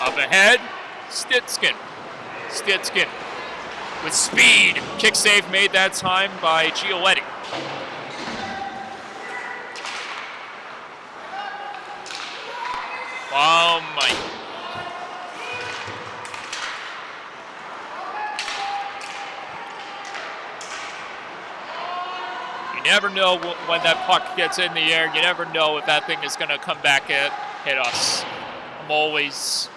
Up ahead, Stitskin. Stitskin with speed. Kick save made that time by Gioletti. Oh my. You never know when that puck gets in the air. You never know if that thing is going to come back and hit us. I'm always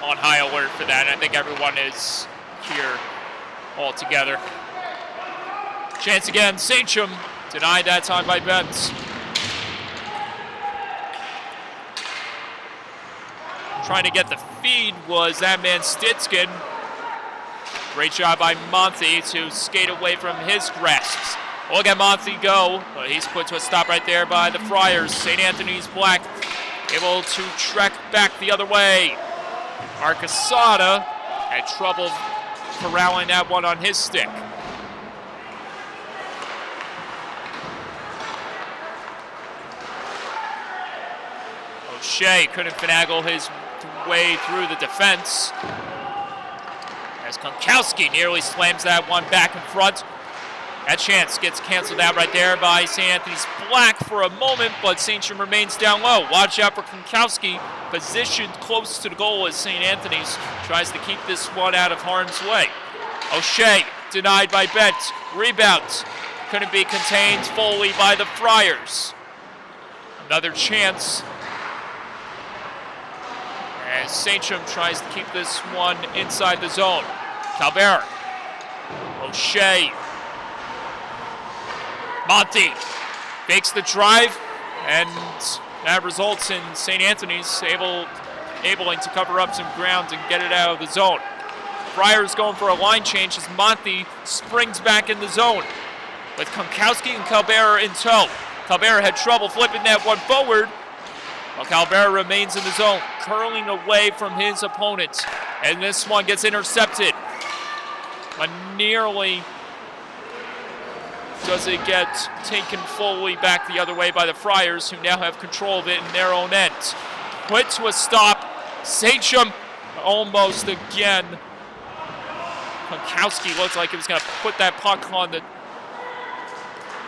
on high alert for that, and I think everyone is here all together. Chance again, Sachem denied that time by Benz. Trying to get the feed was that man Stitskin. Great job by Monty to skate away from his grasps. Look at Monty go, but he's put to a stop right there by the Friars. St. Anthony's Black able to trek back the other way. Arcasada had trouble corralling that one on his stick. O'Shea couldn't finagle his way through the defense as Konkowski nearly slams that one back in front. That chance gets canceled out right there by St. Anthony's Black for a moment, but Sachem remains down low. Watch out for Kronkowski, positioned close to the goal as St. Anthony's tries to keep this one out of harm's way. O'Shea denied by Bent. Rebound couldn't be contained fully by the Friars. Another chance as Sachem tries to keep this one inside the zone. Calbert, O'Shea, Monty fakes the drive, and that results in St. Anthony's able to cover up some ground and get it out of the zone. Friars going for a line change as Monty springs back in the zone with Kronkowski and Calbert in tow. Calbert had trouble flipping that one forward, while Calbert remains in the zone, curling away from his opponent. And this one gets intercepted, but nearly doesn't get taken fully back the other way by the Friars, who now have control of it in their own end. Put to a stop. Sachem almost again. Kronkowski looked like he was going to put that puck on the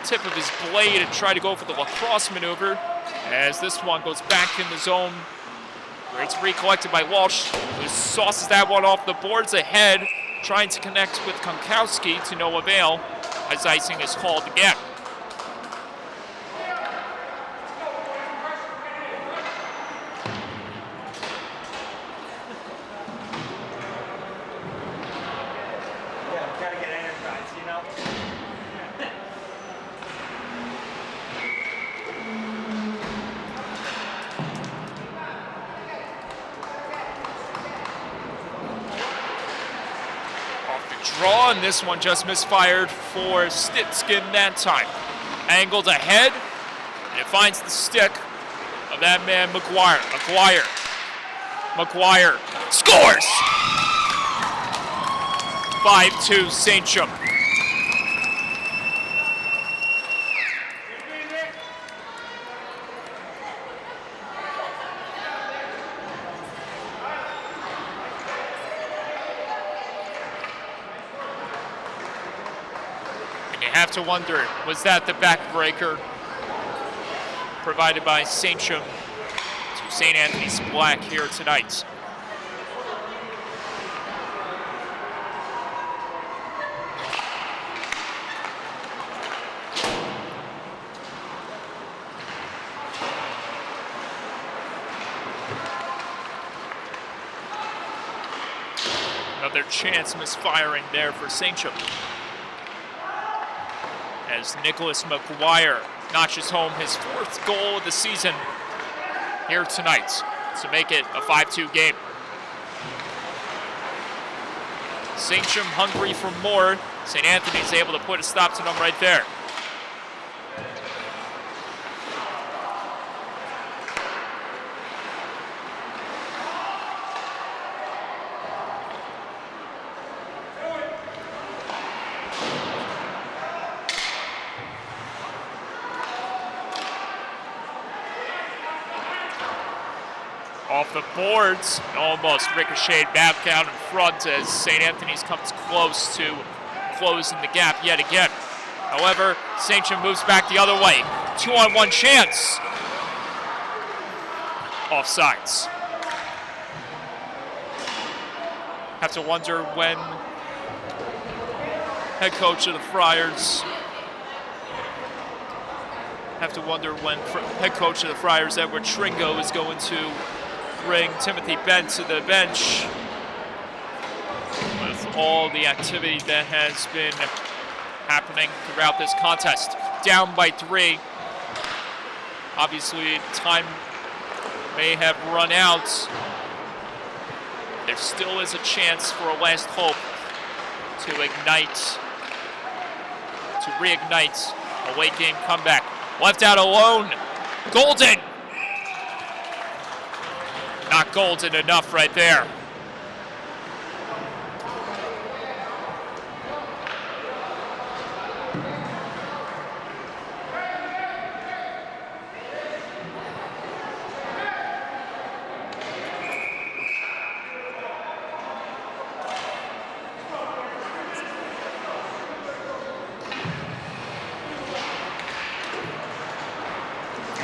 tip of his blade and try to go for the lacrosse maneuver, as this one goes back in the zone where it's recollected by Walsh, who sauces that one off the boards ahead, trying to connect with Kronkowski to no avail as icing is called again. Draw, and this one just misfired for Stitskin that time. Angled ahead, and it finds the stick of that man, McGuire. McGuire scores! 5-2 Sachem. Have to wonder, was that the backbreaker provided by Sachem to St. Anthony's Black here tonight? Another chance misfiring there for Sachem, as Nicholas McGuire notches home his 4th goal of the season here tonight to make it a 5-2 game. Sachem hungry for more. St. Anthony's able to put a stop to them right there. Off the boards, almost ricocheted back out in front as St. Anthony's comes close to closing the gap yet again. However, Sachem moves back the other way. 2-on-1 chance. Offsides. Have to wonder when head coach of the Friars Edward Tringo is going to bring Timothy Bent to the bench with all the activity that has been happening throughout this contest. Down by 3. Obviously, time may have run out. There still is a chance for a last hope to reignite a late game comeback. Left out alone, Golden. Not Golden enough right there.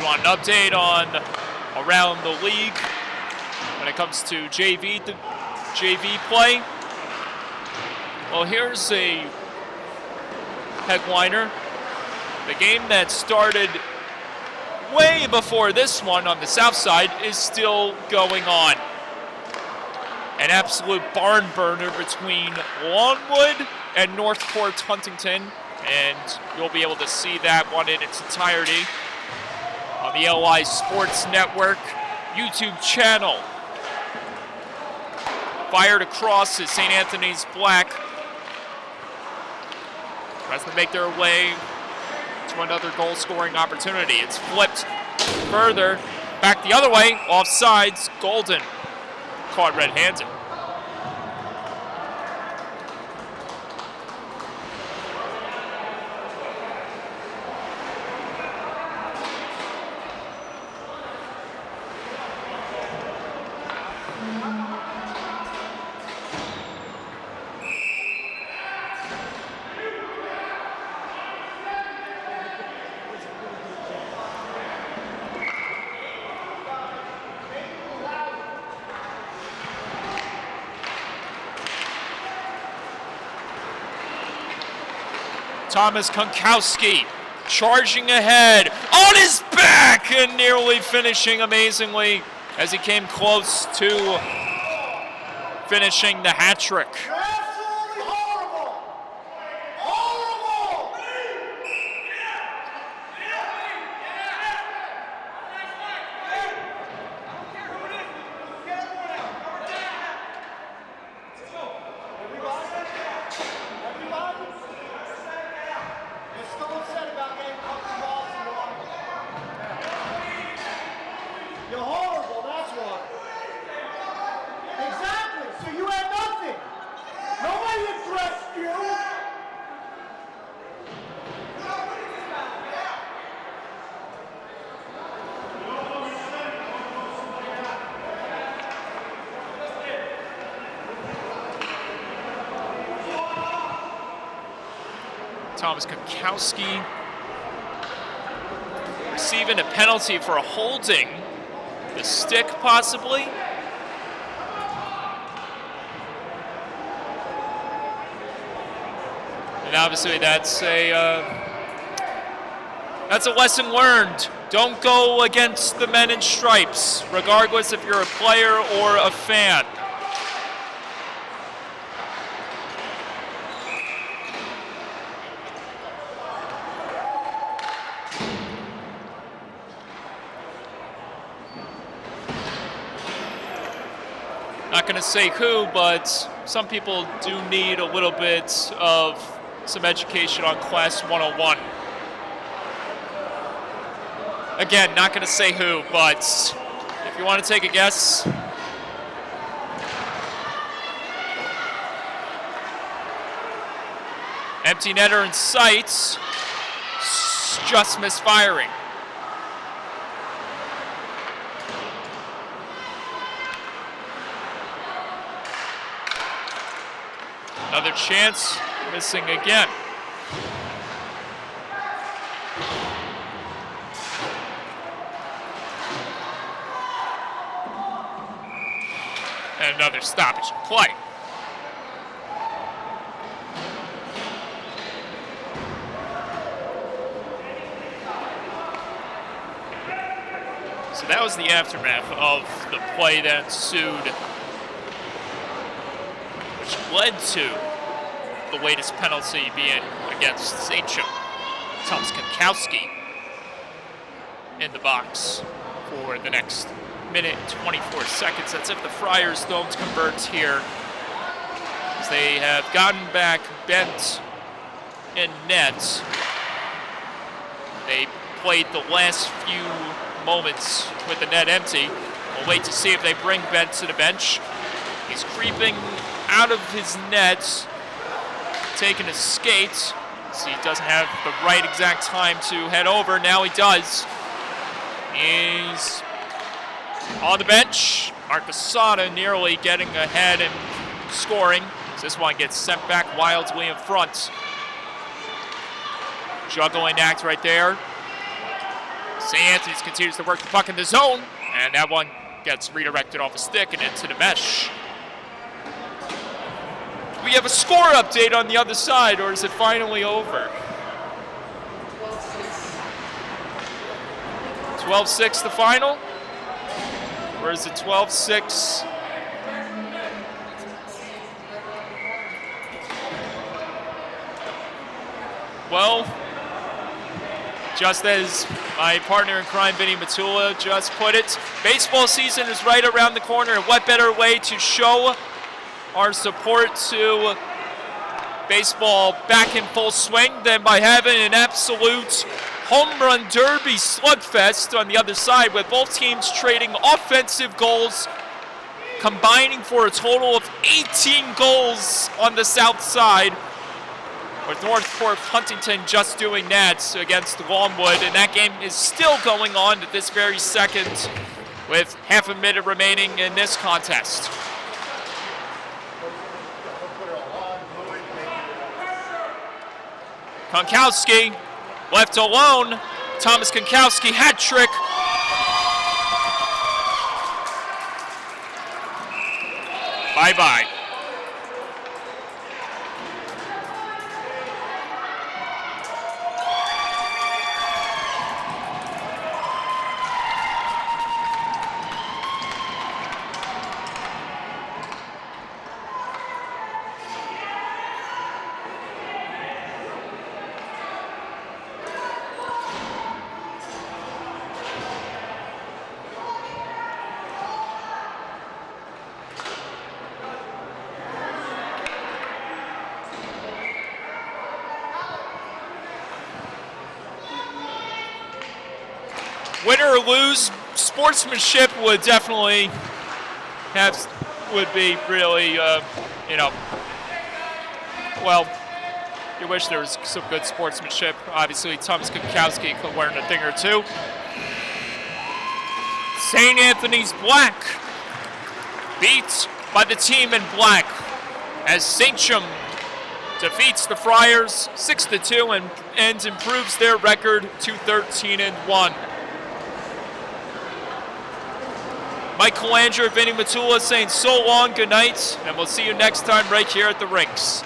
want an update on around the league when it comes to JV play? Well, here's a headliner. The game that started way before this one on the south side is still going on. An absolute barn burner between Longwood and Northport Huntington, and you'll be able to see that one in its entirety on the LI Sports Network YouTube channel. Fired across is St. Anthony's Black. Tries to make their way to another goal-scoring opportunity. It's flipped further, back the other way, offsides, Golden. Caught red-handed. Thomas Konkowski charging ahead on his back and nearly finishing amazingly as he came close to finishing the hat trick. Absolutely horrible! Horrible! Everybody? You're still upset about getting fucking balls and water. You're horrible, that's why. Exactly, so you had nothing. Nobody addressed you. Thomas Konkowski receiving a penalty for a holding. The stick, possibly. And obviously that's a lesson learned. Don't go against the men in stripes, regardless if you're a player or a fan. Not going to say who, but some people do need a little bit of some education on Class 101. Again, not going to say who, but if you want to take a guess. Empty netter in sight, just misfiring. Another chance, missing again. And another stoppage in play. So that was the aftermath of the play that ensued, which led to the latest penalty being against Sachem. Thomas Konkowski in the box for the next minute and 24 seconds. That's if the Friars don't convert here, as they have gotten back bent in net. They played the last few moments with the net empty. We'll wait to see if they bring Bent to the bench. He's creeping out of his net, taking his skate. So he doesn't have the right exact time to head over. Now he does. He's on the bench. Arcasada nearly getting ahead and scoring. So this one gets sent back wildly in front. Juggling act right there. St. Anthony's continues to work the puck in the zone, and that one gets redirected off a stick and into the mesh. We have a score update on the other side, or is it finally over? 12-6 the final? Or is it 12-6? Well, just as my partner in crime, Vinny Matula, just put it, baseball season is right around the corner, and what better way to show our support to baseball back in full swing than by having an absolute home run derby slugfest on the other side, with both teams trading offensive goals, combining for a total of 18 goals on the south side, with Northport Huntington just doing that against Longwood, and that game is still going on at this very second with half a minute remaining in this contest. Konkowski left alone. Thomas Konkowski, hat trick. Bye-bye. Win or lose, sportsmanship would definitely would be really, well, you wish there was some good sportsmanship. Obviously, Thomas Konkowski could learn a thing or two. St. Anthony's Black beat by the team in black as Sachem defeats the Friars 6-2 and improves their record to 13-1. Mike Colanger, Vinny Matula saying so long, good night, and we'll see you next time right here at the rinks.